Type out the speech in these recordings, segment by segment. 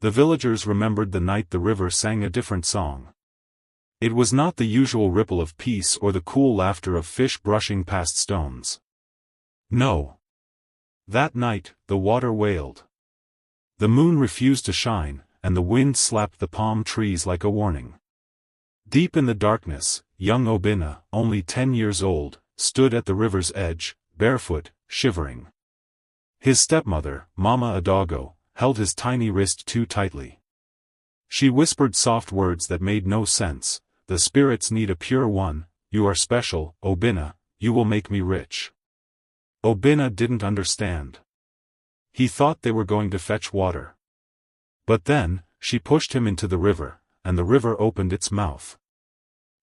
The villagers remembered the night the river sang a different song. It was not the usual ripple of peace or the cool laughter of fish brushing past stones. No. That night, the water wailed. The moon refused to shine, and the wind slapped the palm trees like a warning. Deep in the darkness, young Obinna, only 10 years old, stood at the river's edge, barefoot, shivering. His stepmother, Mama Adogo, held his tiny wrist too tightly. She whispered soft words that made no sense. The spirits need a pure one. You are special, Obinna, you will make me rich. Obinna didn't understand. He thought they were going to fetch water. But then, she pushed him into the river, and the river opened its mouth.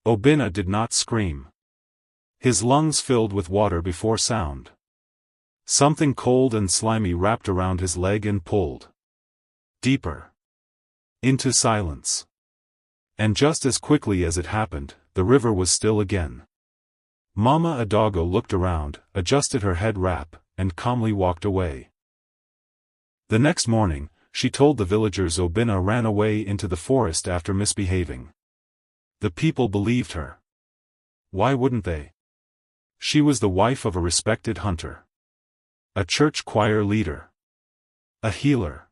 Obinna did not scream. His lungs filled with water before sound. Something cold and slimy wrapped around his leg and pulled. Deeper. Into silence. And just as quickly as it happened, the river was still again. Mama Adogo looked around, adjusted her head wrap, and calmly walked away. The next morning, she told the villagers Obinna ran away into the forest after misbehaving. The people believed her. Why wouldn't they? She was the wife of a respected hunter. A church choir leader. A healer.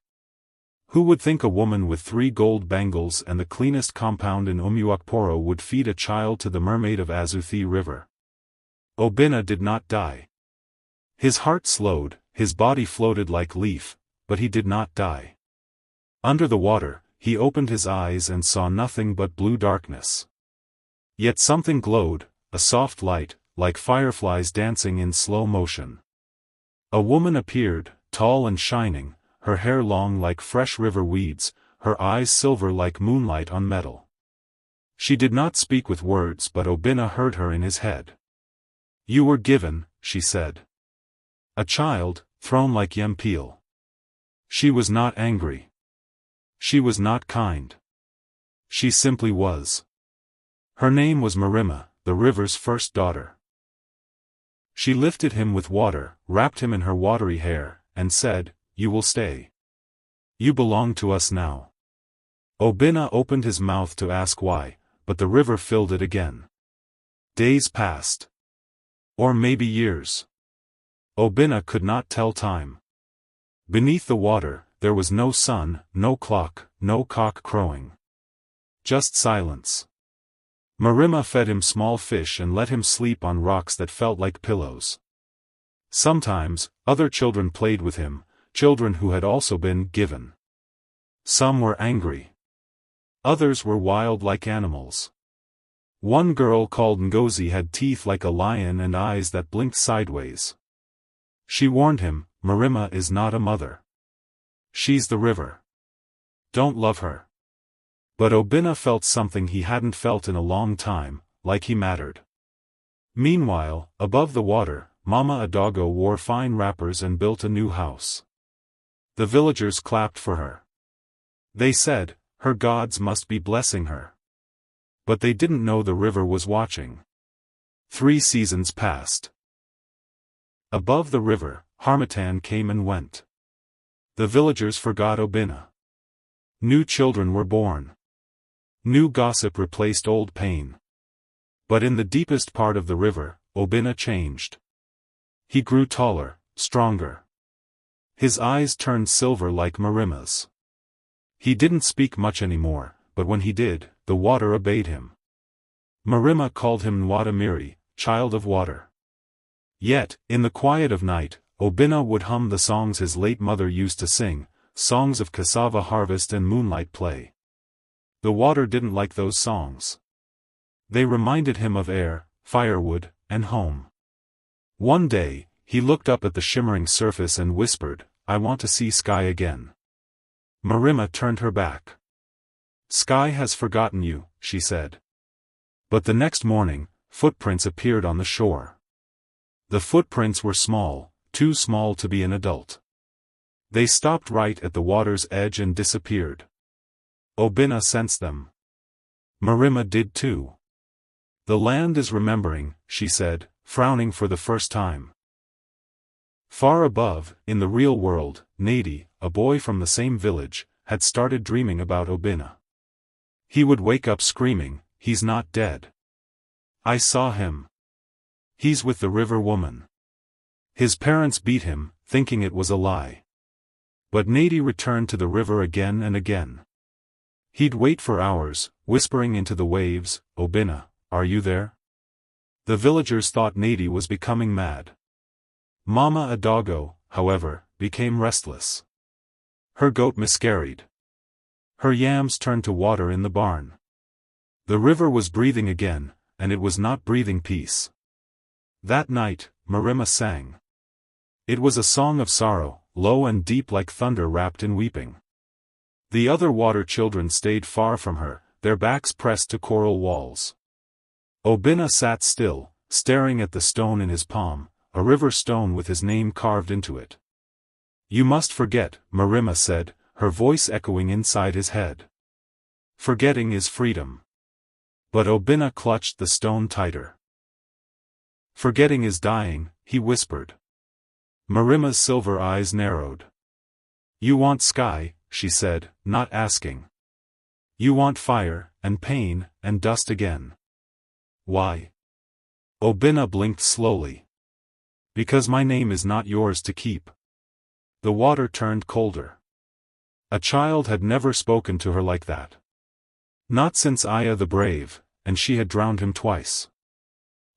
Who would think a woman with 3 gold bangles and the cleanest compound in Umuakporo would feed a child to the mermaid of Azui River? Obinna did not die. His heart slowed, his body floated like leaf, but he did not die. Under the water, he opened his eyes and saw nothing but blue darkness. Yet something glowed, a soft light, like fireflies dancing in slow motion. A woman appeared, tall and shining, her hair long like fresh river weeds, her eyes silver like moonlight on metal. She did not speak with words, but Obinna heard her in his head. You were given, she said. A child, thrown like yam peel. She was not angry. She was not kind. She simply was. Her name was Mimma, the river's first daughter. She lifted him with water, wrapped him in her watery hair, and said, You will stay. You belong to us now. Obinna opened his mouth to ask why, but the river filled it again. Days passed. Or maybe years. Obinna could not tell time. Beneath the water, there was no sun, no clock, no cock crowing. Just silence. Mimma fed him small fish and let him sleep on rocks that felt like pillows. Sometimes, other children played with him, children who had also been given. Some were angry. Others were wild like animals. One girl called Ngozi had teeth like a lion and eyes that blinked sideways. She warned him, Mimma is not a mother. She's the river. Don't love her. But Obinna felt something he hadn't felt in a long time, like he mattered. Meanwhile, above the water, Mama Adogo wore fine wrappers and built a new house. The villagers clapped for her. They said, her gods must be blessing her. But they didn't know the river was watching. 3 seasons passed. Above the river, Harmattan came and went. The villagers forgot Obinna. New children were born. New gossip replaced old pain. But in the deepest part of the river, Obinna changed. He grew taller, stronger. His eyes turned silver like Mimma's. He didn't speak much anymore, but when he did, the water obeyed him. Mimma called him Nwadamiri, child of water. Yet, in the quiet of night, Obinna would hum the songs his late mother used to sing, songs of cassava harvest and moonlight play. The water didn't like those songs. They reminded him of air, firewood, and home. One day, he looked up at the shimmering surface and whispered, I want to see sky again. Mimma turned her back. Sky has forgotten you, she said. But the next morning, footprints appeared on the shore. The footprints were small, too small to be an adult. They stopped right at the water's edge and disappeared. Obinna sensed them. Mimma did too. The land is remembering, she said, frowning for the first time. Far above, in the real world, Nadi, a boy from the same village, had started dreaming about Obinna. He would wake up screaming, "He's not dead. I saw him. He's with the river woman." His parents beat him, thinking it was a lie. But Nady returned to the river again and again. He'd wait for hours, whispering into the waves, "Obinna, are you there?" The villagers thought Nady was becoming mad. Mama Adogo, however, became restless. Her goat miscarried. Her yams turned to water in the barn. The river was breathing again, and it was not breathing peace. That night, Mimma sang. It was a song of sorrow, low and deep like thunder wrapped in weeping. The other water children stayed far from her, their backs pressed to coral walls. Obinna sat still, staring at the stone in his palm, a river stone with his name carved into it. "You must forget," Mimma said, her voice echoing inside his head. "Forgetting is freedom." But Obinna clutched the stone tighter. "Forgetting is dying," he whispered. Mimma's silver eyes narrowed. "You want sky," she said, not asking. "You want fire, and pain, and dust again. Why?" Obinna blinked slowly. "Because my name is not yours to keep." The water turned colder. A child had never spoken to her like that. Not since Aya the Brave, and she had drowned him twice.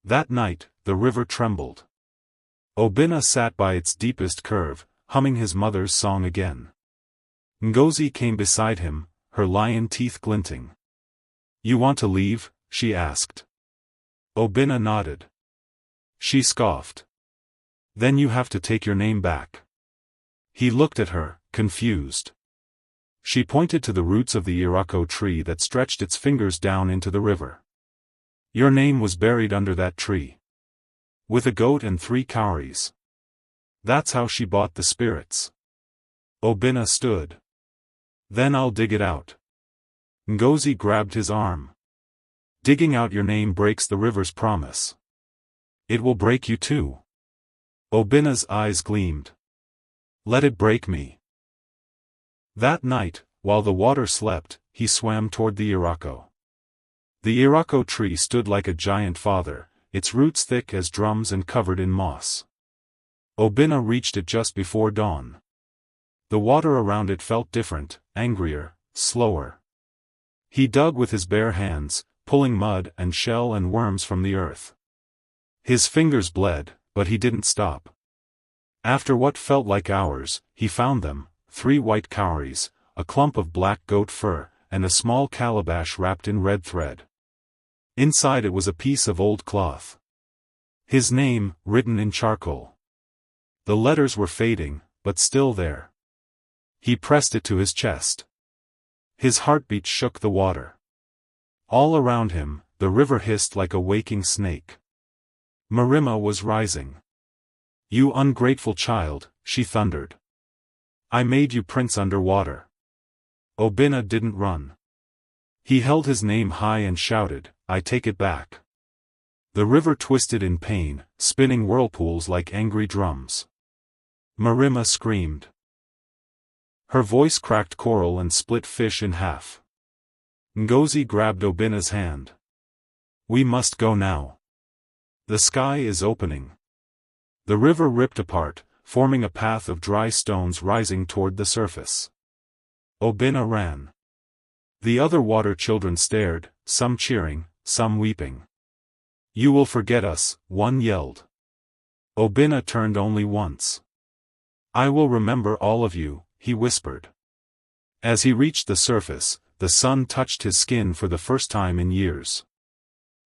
That night, the river trembled. Obinna sat by its deepest curve, humming his mother's song again. Ngozi came beside him, her lion teeth glinting. "You want to leave?" she asked. Obinna nodded. She scoffed. "Then you have to take your name back." He looked at her, confused. She pointed to the roots of the irako tree that stretched its fingers down into the river. "Your name was buried under that tree. With a goat and 3 cowries. That's how she bought the spirits." Obinna stood. "Then I'll dig it out." Ngozi grabbed his arm. "Digging out your name breaks the river's promise." "It will break you too." Obinna's eyes gleamed. "Let it break me." That night, while the water slept, he swam toward the irako. The irako tree stood like a giant father, its roots thick as drums and covered in moss. Obinna reached it just before dawn. The water around it felt different, angrier, slower. He dug with his bare hands, pulling mud and shell and worms from the earth. His fingers bled, but he didn't stop. After what felt like hours, he found them, 3 white cowries, a clump of black goat fur, and a small calabash wrapped in red thread. Inside it was a piece of old cloth. His name, written in charcoal. The letters were fading, but still there. He pressed it to his chest. His heartbeat shook the water. All around him, the river hissed like a waking snake. Mimma was rising. "You ungrateful child," she thundered. "I made you prince underwater." Obinna didn't run. He held his name high and shouted, "I take it back." The river twisted in pain, spinning whirlpools like angry drums. Mimma screamed. Her voice cracked coral and split fish in half. Ngozi grabbed Obinna's hand. "We must go now. The sky is opening." The river ripped apart, forming a path of dry stones rising toward the surface. Obinna ran. The other water children stared, some cheering, some weeping. "You will forget us," one yelled. Obinna turned only once. "I will remember all of you," he whispered. As he reached the surface, the sun touched his skin for the first time in years.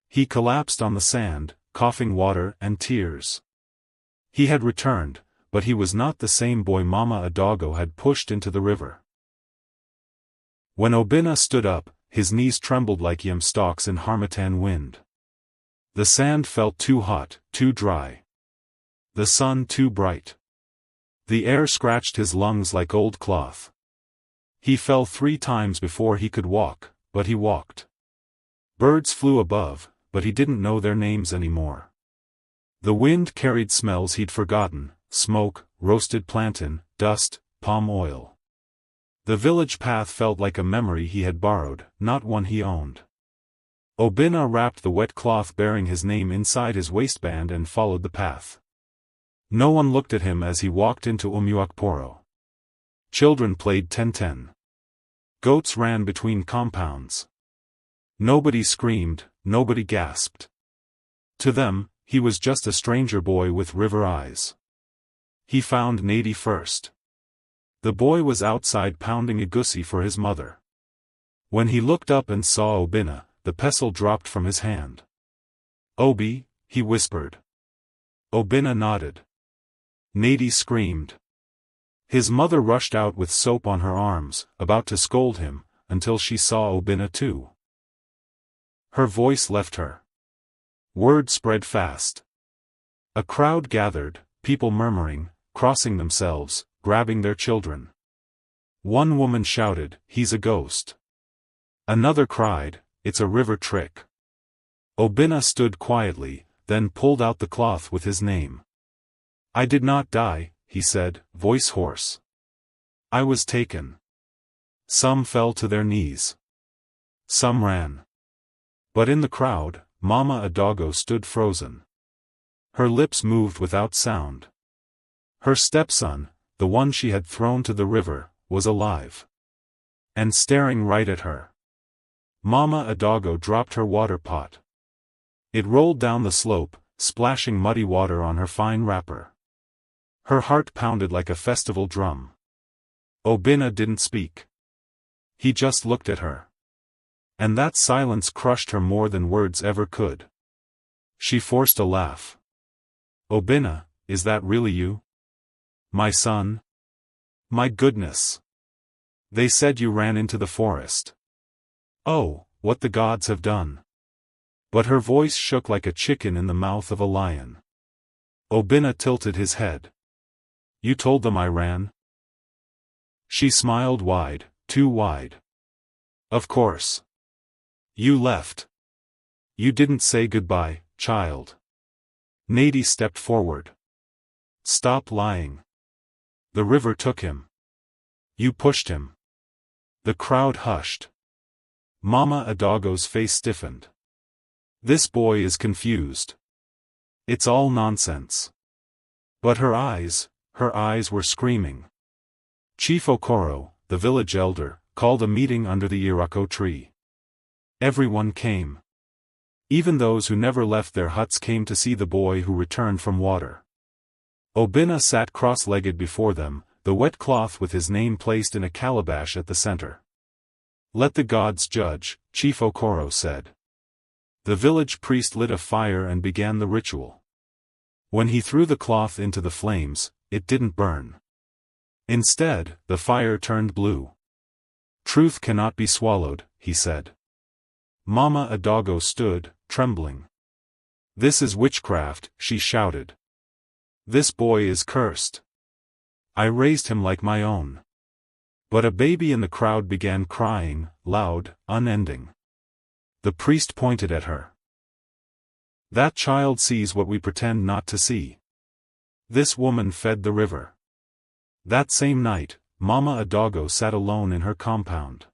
He collapsed on the sand, coughing water and tears. He had returned, but he was not the same boy Mama Adogo had pushed into the river. When Obinna stood up, his knees trembled like yam stalks in harmattan wind. The sand felt too hot, too dry. The sun too bright. The air scratched his lungs like old cloth. He fell 3 times before he could walk, but he walked. Birds flew above, but he didn't know their names anymore. The wind carried smells he'd forgotten, smoke, roasted plantain, dust, palm oil. The village path felt like a memory he had borrowed, not one he owned. Obinna wrapped the wet cloth bearing his name inside his waistband and followed the path. No one looked at him as he walked into Umuakporo. Children played ten-ten. Goats ran between compounds. Nobody screamed, nobody gasped. To them, he was just a stranger boy with river eyes. He found Nadi first. The boy was outside pounding a gussie for his mother. When he looked up and saw Obinna, the pestle dropped from his hand. "Obi," he whispered. Obinna nodded. Nadi screamed. His mother rushed out with soap on her arms, about to scold him, until she saw Obinna too. Her voice left her. Word spread fast. A crowd gathered, people murmuring, crossing themselves, grabbing their children. One woman shouted, "He's a ghost." Another cried, "It's a river trick." Obinna stood quietly, then pulled out the cloth with his name. "I did not die," he said, voice hoarse. "I was taken." Some fell to their knees. Some ran. But in the crowd, Mama Adogo stood frozen. Her lips moved without sound. Her stepson, the one she had thrown to the river, was alive. And staring right at her. Mama Adogo dropped her water pot. It rolled down the slope, splashing muddy water on her fine wrapper. Her heart pounded like a festival drum. Obinna didn't speak. He just looked at her. And that silence crushed her more than words ever could. She forced a laugh. "Obinna, is that really you? My son? My goodness. They said you ran into the forest. Oh, what the gods have done." But her voice shook like a chicken in the mouth of a lion. Obinna tilted his head. "You told them I ran?" She smiled wide, too wide. "Of course. You left. You didn't say goodbye, child." Nadi stepped forward. "Stop lying. The river took him. You pushed him." The crowd hushed. Mama Adogo's face stiffened. "This boy is confused. It's all nonsense." But her eyes were screaming. Chief Okoro, the village elder, called a meeting under the irako tree. Everyone came. Even those who never left their huts came to see the boy who returned from water. Obinna sat cross-legged before them, the wet cloth with his name placed in a calabash at the center. "Let the gods judge," Chief Okoro said. The village priest lit a fire and began the ritual. When he threw the cloth into the flames, it didn't burn. Instead, the fire turned blue. "Truth cannot be swallowed," he said. Mama Adogo stood, trembling. "This is witchcraft," she shouted. "This boy is cursed. I raised him like my own." But a baby in the crowd began crying, loud, unending. The priest pointed at her. "That child sees what we pretend not to see. This woman fed the river." That same night, Mama Adogo sat alone in her compound.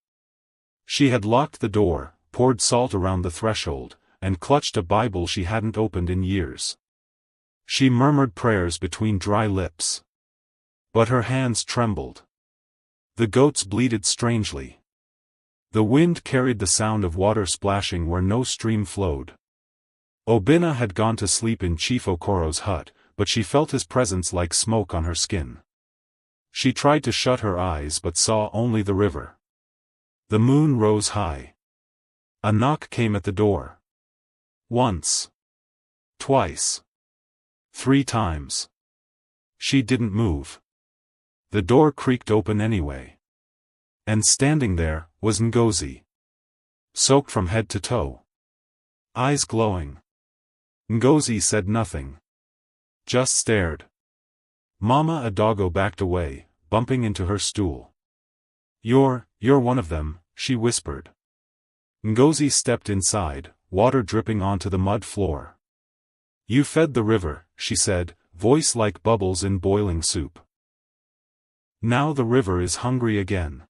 She had locked the door, poured salt around the threshold, and clutched a Bible she hadn't opened in years. She murmured prayers between dry lips. But her hands trembled. The goats bleated strangely. The wind carried the sound of water splashing where no stream flowed. Obinna had gone to sleep in Chief Okoro's hut, but she felt his presence like smoke on her skin. She tried to shut her eyes but saw only the river. The moon rose high. A knock came at the door. Once. Twice. 3 times. She didn't move. The door creaked open anyway. And standing there, was Ngozi. Soaked from head to toe. Eyes glowing. Ngozi said nothing. Just stared. Mama Adogo backed away, bumping into her stool. You're one of them," she whispered. Ngozi stepped inside, water dripping onto the mud floor. "You fed the river," she said, voice like bubbles in boiling soup. "Now the river is hungry again."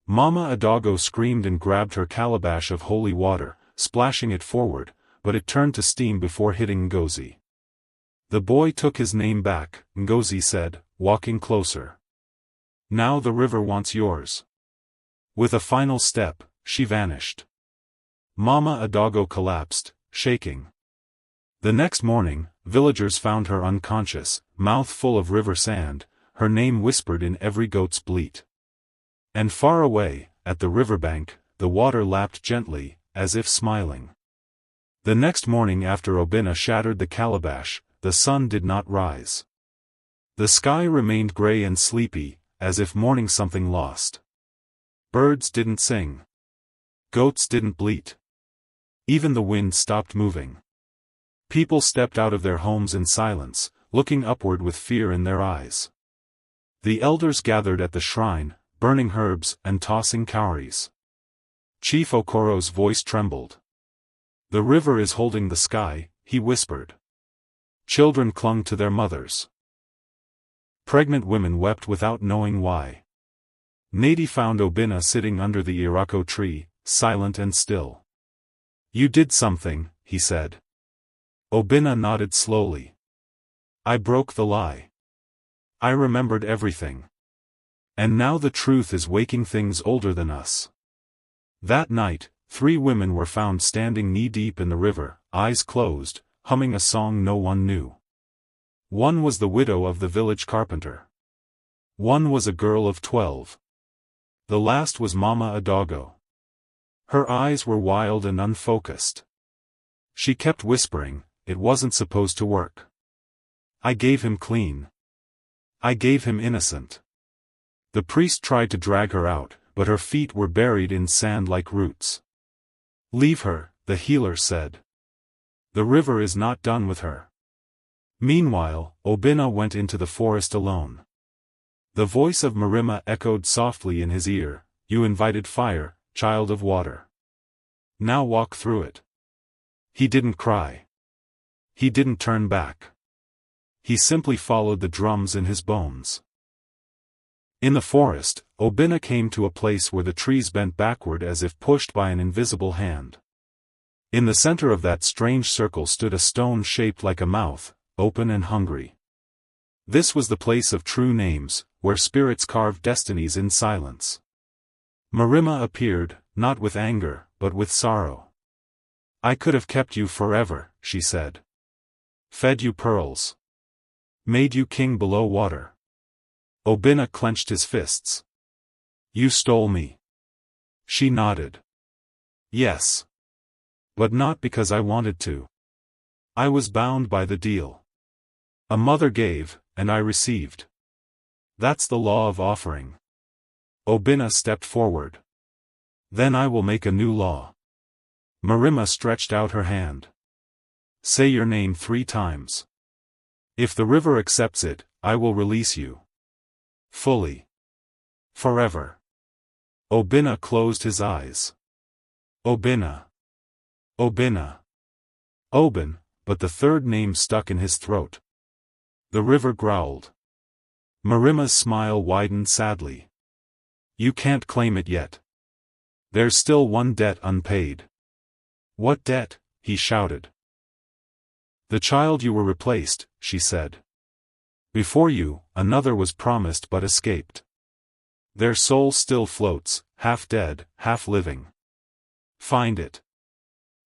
Mama Adogo screamed and grabbed her calabash of holy water, splashing it forward, but it turned to steam before hitting Ngozi. The boy took his name back, Ngozi said, walking closer. Now the river wants yours. With a final step, she vanished. Mama Adogo collapsed, shaking. The next morning, villagers found her unconscious, mouth full of river sand, her name whispered in every goat's bleat. And far away, at the riverbank, the water lapped gently, as if smiling. The next morning after Obinna shattered the calabash, the sun did not rise. The sky remained gray and sleepy, as if mourning something lost. Birds didn't sing. Goats didn't bleat. Even the wind stopped moving. People stepped out of their homes in silence, looking upward with fear in their eyes. The elders gathered at the shrine, burning herbs and tossing cowries. Chief Okoro's voice trembled. The river is holding the sky, he whispered. Children clung to their mothers. Pregnant women wept without knowing why. Nadi found Obinna sitting under the irako tree, silent and still. You did something, he said. Obinna nodded slowly. I broke the lie. I remembered everything. And now the truth is waking things older than us. That night, 3 women were found standing knee-deep in the river, eyes closed, humming a song no one knew. One was the widow of the village carpenter. One was a girl of 12. The last was Mama Adogo. Her eyes were wild and unfocused. She kept whispering, it wasn't supposed to work. I gave him clean. I gave him innocent. The priest tried to drag her out, but her feet were buried in sand like roots. Leave her, the healer said. The river is not done with her. Meanwhile, Obinna went into the forest alone. The voice of Mimma echoed softly in his ear, you invited fire, child of water. Now walk through it. He didn't cry. He didn't turn back. He simply followed the drums in his bones. In the forest, Obinna came to a place where the trees bent backward as if pushed by an invisible hand. In the center of that strange circle stood a stone shaped like a mouth, open and hungry. This was the place of true names, where spirits carved destinies in silence. Mimma appeared, not with anger, but with sorrow. I could have kept you forever, she said. Fed you pearls. Made you king below water. Obinna clenched his fists. You stole me. She nodded. Yes. But not because I wanted to. I was bound by the deal. A mother gave, and I received. That's the law of offering. Obinna stepped forward. Then I will make a new law. Mimma stretched out her hand. Say your name 3 times. If the river accepts it, I will release you. Fully. Forever. Obinna closed his eyes. Obinna. Obinna. Obin, but the third name stuck in his throat. The river growled. Mimma's smile widened sadly. You can't claim it yet. There's still one debt unpaid. What debt? He shouted. The child you were replaced, she said. Before you, another was promised but escaped. Their soul still floats, half dead, half living. Find it.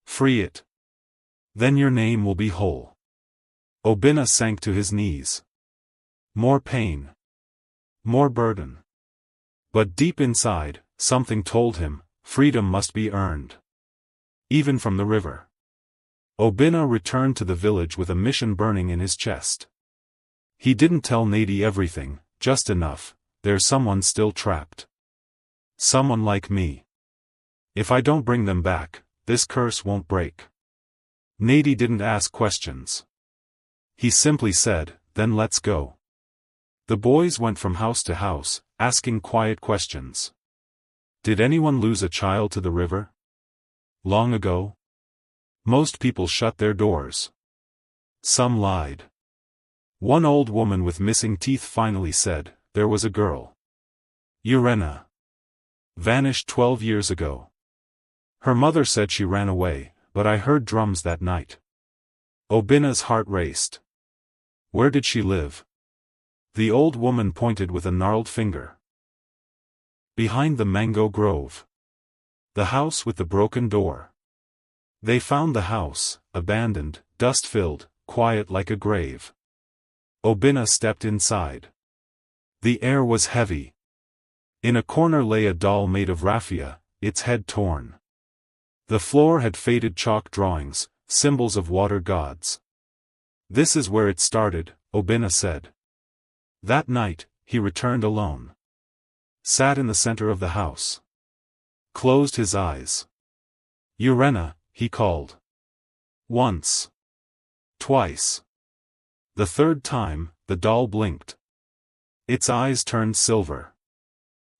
Free it. Then your name will be whole. Obinna sank to his knees. More pain. More burden. But deep inside, something told him, freedom must be earned. Even from the river. Obinna returned to the village with a mission burning in his chest. He didn't tell Nadi everything, just enough, there's someone still trapped. Someone like me. If I don't bring them back, this curse won't break. Nadi didn't ask questions. He simply said, then let's go. The boys went from house to house, asking quiet questions. Did anyone lose a child to the river? Long ago? Most people shut their doors. Some lied. One old woman with missing teeth finally said, there was a girl. Urrena. Vanished 12 years ago. Her mother said she ran away, but I heard drums that night. Obinna's heart raced. Where did she live? The old woman pointed with a gnarled finger. Behind the mango grove. The house with the broken door. They found the house, abandoned, dust-filled, quiet like a grave. Obinna stepped inside. The air was heavy. In a corner lay a doll made of raffia, its head torn. The floor had faded chalk drawings, symbols of water gods. This is where it started, Obinna said. That night, he returned alone. Sat in the center of the house. Closed his eyes. Urrena, he called. Once. Twice. The third time, the doll blinked. Its eyes turned silver.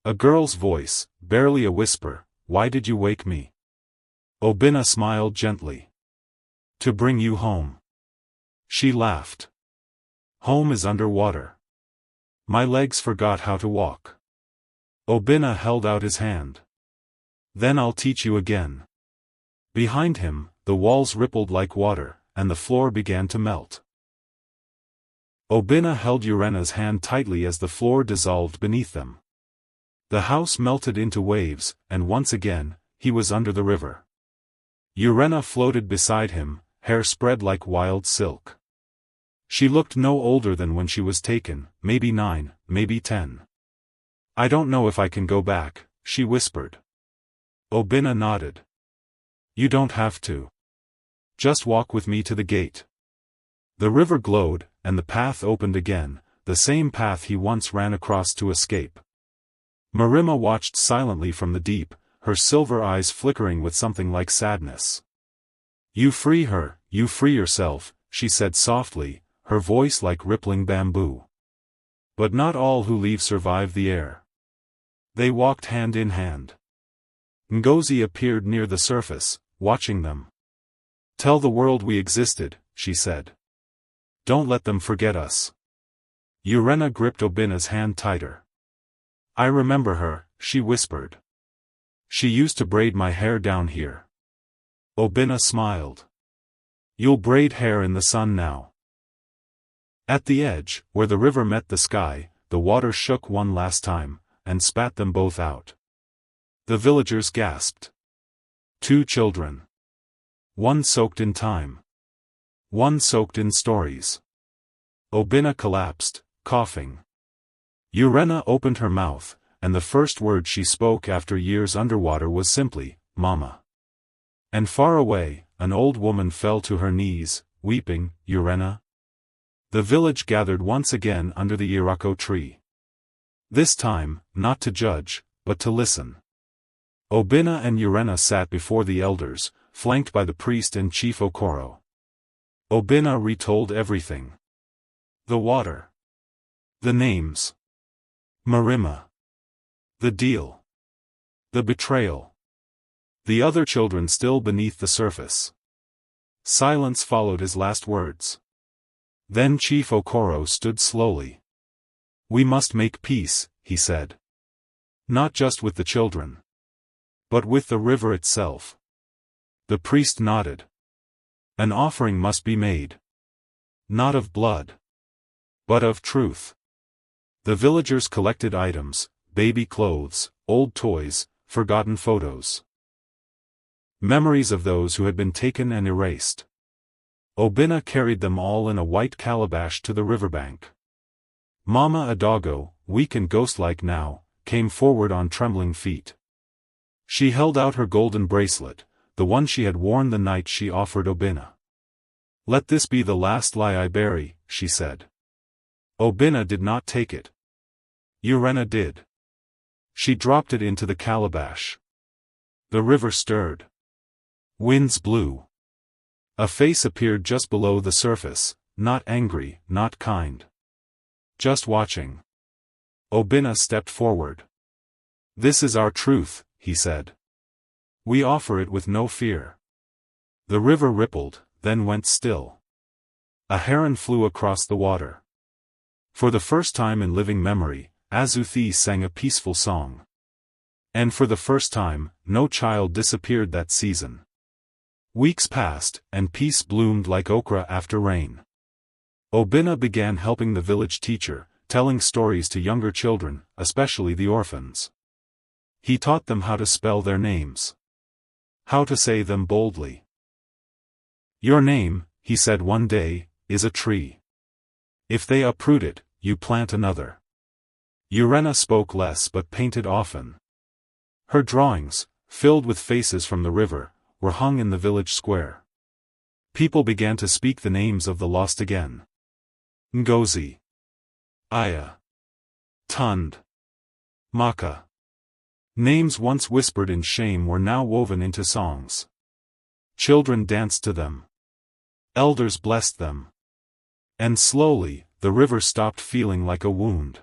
A girl's voice, barely a whisper, "Why did you wake me?" Obinna smiled gently. "To bring you home." She laughed. "Home is underwater. My legs forgot how to walk." Obinna held out his hand. "Then I'll teach you again." Behind him, the walls rippled like water, and the floor began to melt. Obinna held Urrena's hand tightly as the floor dissolved beneath them. The house melted into waves, and once again, he was under the river. Urrena floated beside him, hair spread like wild silk. She looked no older than when she was taken, maybe 9, maybe 10. "I don't know if I can go back," she whispered. Obinna nodded. "You don't have to. Just walk with me to the gate." The river glowed, and the path opened again, the same path he once ran across to escape. Mimma watched silently from the deep, her silver eyes flickering with something like sadness. "You free her, you free yourself," she said softly, her voice like rippling bamboo. "But not all who leave survive the air." They walked hand in hand. Ngozi appeared near the surface, watching them. "Tell the world we existed," she said. "Don't let them forget us." Urrena gripped Obinna's hand tighter. "I remember her," she whispered. "She used to braid my hair down here." Obinna smiled. "You'll braid hair in the sun now." At the edge, where the river met the sky, the water shook one last time, and spat them both out. The villagers gasped. 2 children. One soaked in time. One soaked in stories. Obinna collapsed, coughing. Urrena opened her mouth, and the first word she spoke after years underwater was simply, "Mama." And far away, an old woman fell to her knees, weeping, "Urrena?" The village gathered once again under the irako tree. This time, not to judge, but to listen. Obinna and Urrena sat before the elders, flanked by the priest and Chief Okoro. Obinna retold everything. The water. The names. Mimma. The deal. The betrayal. The other children still beneath the surface. Silence followed his last words. Then Chief Okoro stood slowly. "We must make peace," he said. "Not just with the children, but with the river itself." The priest nodded. "An offering must be made. Not of blood, but of truth." The villagers collected items, baby clothes, old toys, forgotten photos. Memories of those who had been taken and erased. Obinna carried them all in a white calabash to the riverbank. Mama Adogo, weak and ghost-like now, came forward on trembling feet. She held out her golden bracelet, the one she had worn the night she offered Obinna. "Let this be the last lie I bury," she said. Obinna did not take it. Urrena did. She dropped it into the calabash. The river stirred. Winds blew. A face appeared just below the surface, not angry, not kind. Just watching. Obinna stepped forward. "This is our truth," he said. "We offer it with no fear." The river rippled, then went still. A heron flew across the water. For the first time in living memory, Azui sang a peaceful song. And for the first time, no child disappeared that season. Weeks passed, and peace bloomed like okra after rain. Obinna began helping the village teacher, telling stories to younger children, especially the orphans. He taught them how to spell their names. How to say them boldly. "Your name," he said one day, "is a tree. If they uproot it, you plant another." Urrena spoke less but painted often. Her drawings, filled with faces from the river, were hung in the village square. People began to speak the names of the lost again. Ngozi, Aya, Tund, Maka. Names once whispered in shame were now woven into songs. Children danced to them. Elders blessed them. And slowly, the river stopped feeling like a wound.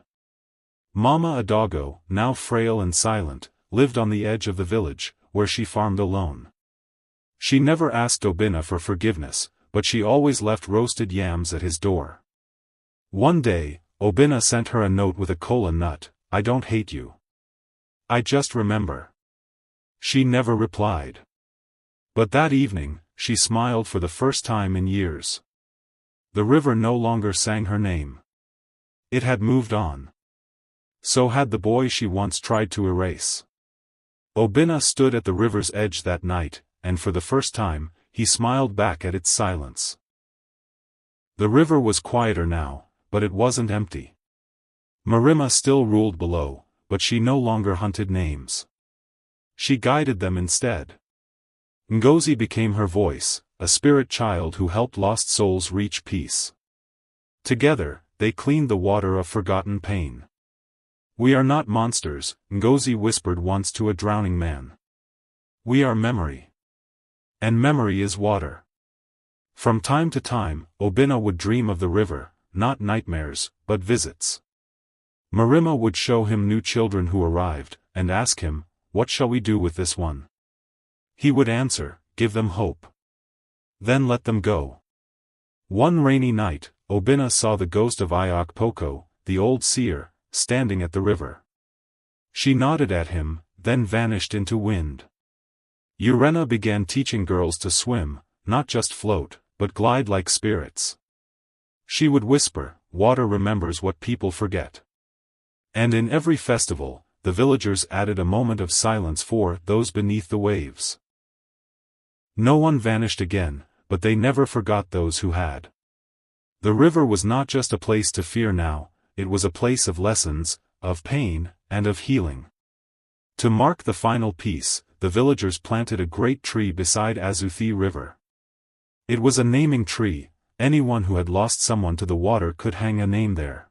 Mama Adogo, now frail and silent, lived on the edge of the village, where she farmed alone. She never asked Obinna for forgiveness, but she always left roasted yams at his door. One day, Obinna sent her a note with a kola nut. "I don't hate you. I just remember." She never replied. But that evening, she smiled for the first time in years. The river no longer sang her name. It had moved on. So had the boy she once tried to erase. Obinna stood at the river's edge that night, and for the first time, he smiled back at its silence. The river was quieter now, but it wasn't empty. Mimma still ruled below, but she no longer hunted names. She guided them instead. Ngozi became her voice, a spirit child who helped lost souls reach peace. Together, they cleaned the water of forgotten pain. "We are not monsters," Ngozi whispered once to a drowning man. "We are memory. And memory is water." From time to time, Obinna would dream of the river, not nightmares, but visits. Mimma would show him new children who arrived, and ask him, "What shall we do with this one?" He would answer, "Give them hope. Then let them go." One rainy night, Obinna saw the ghost of Poko, the old seer, standing at the river. She nodded at him, then vanished into wind. Urrena began teaching girls to swim, not just float, but glide like spirits. She would whisper, "Water remembers what people forget." And in every festival, the villagers added a moment of silence for those beneath the waves. No one vanished again, but they never forgot those who had. The river was not just a place to fear now, it was a place of lessons, of pain, and of healing. To mark the final peace, the villagers planted a great tree beside Azui River. It was a naming tree. Anyone who had lost someone to the water could hang a name there.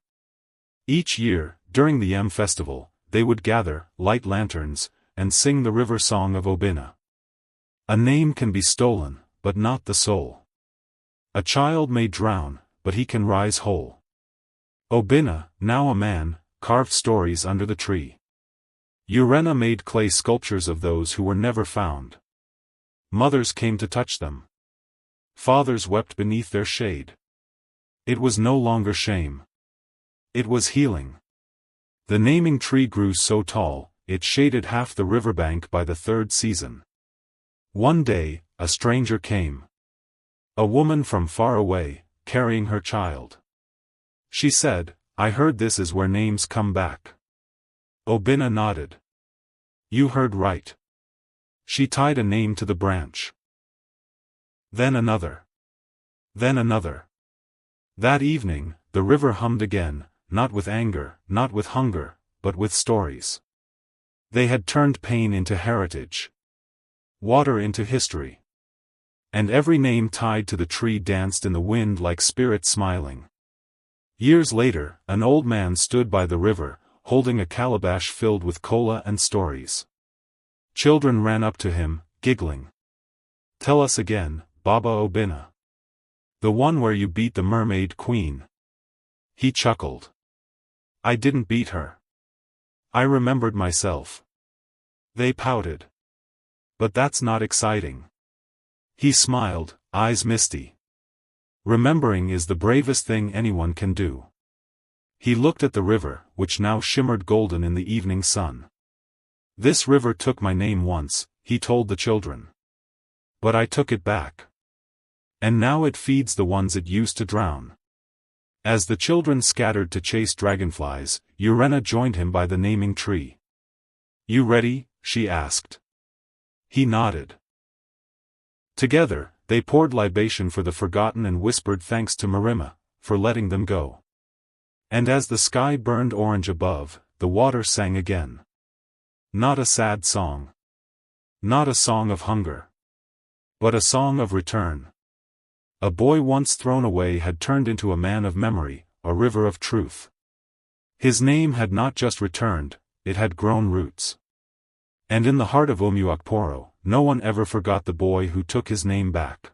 Each year, during the festival, they would gather, light lanterns, and sing the river song of Obinna. A name can be stolen, but not the soul. A child may drown, but he can rise whole. Obinna, now a man, carved stories under the tree. Urrena made clay sculptures of those who were never found. Mothers came to touch them. Fathers wept beneath their shade. It was no longer shame. It was healing. The naming tree grew so tall, it shaded half the riverbank by the third season. One day, a stranger came. A woman from far away, carrying her child. She said, "I heard this is where names come back." Obinna nodded. "You heard right." She tied a name to the branch. Then another. Then another. That evening, the river hummed again, not with anger, not with hunger, but with stories. They had turned pain into heritage. Water into history. And every name tied to the tree danced in the wind like spirits smiling. Years later, an old man stood by the river, holding a calabash filled with kola and stories. Children ran up to him, giggling. "Tell us again, Baba Obinna. The one where you beat the mermaid queen." He chuckled. "I didn't beat her. I remembered myself." They pouted. "But that's not exciting." He smiled, eyes misty. "Remembering is the bravest thing anyone can do." He looked at the river, which now shimmered golden in the evening sun. This river took my name once, he told the children. But I took it back. And now it feeds the ones it used to drown. As the children scattered to chase dragonflies, Urrena joined him by the naming tree. You ready? She asked. He nodded. Together, they poured libation for the forgotten and whispered thanks to Mimma for letting them go. And as the sky burned orange above, the water sang again. Not a sad song. Not a song of hunger. But a song of return. A boy once thrown away had turned into a man of memory, a river of truth. His name had not just returned, it had grown roots. And in the heart of Umuakporo, no one ever forgot the boy who took his name back.